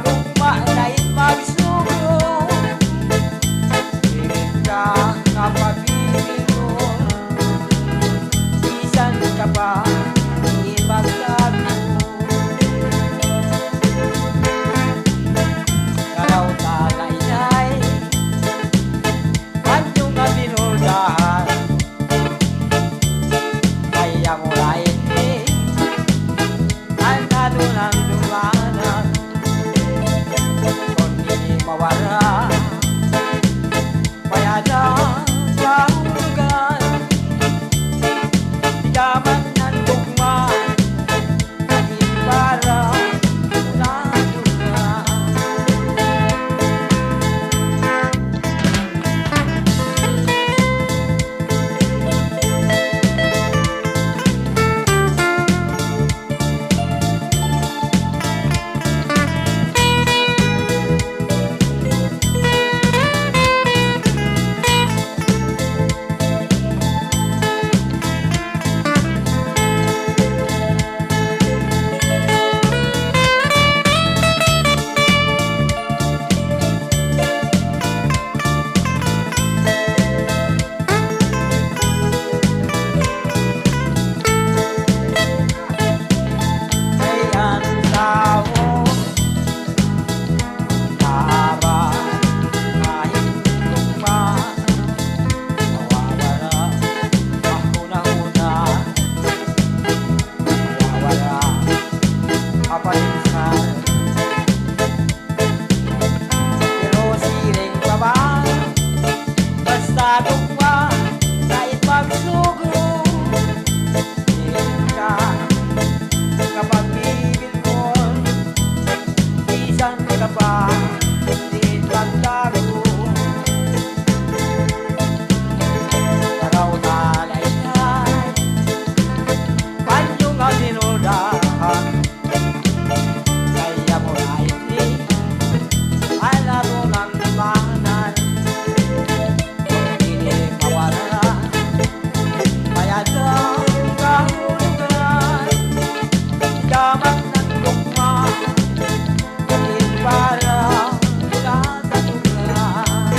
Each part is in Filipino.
gugma na'y magsugo. Pilit ka kapag ibingon, bisan ka pa di magtago. Karaw talaynay kanyo nga binuldahan, kaya mo lain eh ang nadulang dumanan. Kung hindi mawala payada sa hulugan, di daman ng tugma naging parang nadugan. Pero siring pa ba basta tugma kahit magsugo? Siring ka kapag ibingon, bisan ka pa di magtago. Karaw talaynay kanyo nga binuldahan, kaya mo lain eh ang nadulang dumanan. Kung hindi mawala payada sa hulugan, di daman ng tugma naging parang nadugan.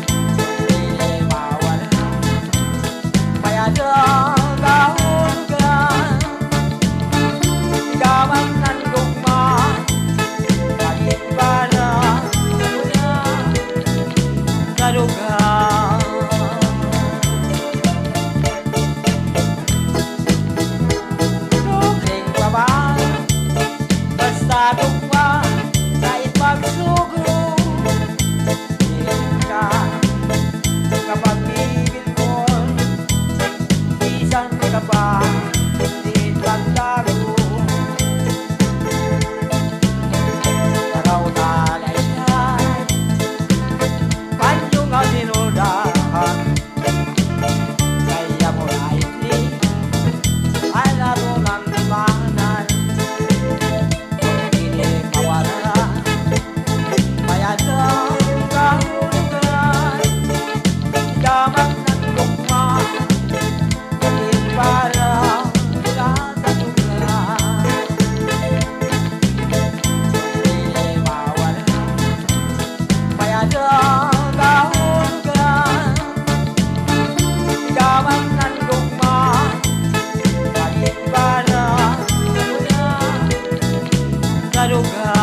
Kung hindi mawala payada sa hulugan, di daman ng tugma naging parang nadugan. Siring pa ba basta tugma kahit magsugo? Siring ka kapag ibingon, bisan ka pa di magtago. Karaw talaynay kanyo nga binuldahan, kaya mo lain eh ang nadulang dumanan. Kung hindi mawala payada sa hulugan, di daman ng tugma naging parang nadugan. Kung hindi mawala payada sa hulugan, di daman ng tugma naging parang nadugan.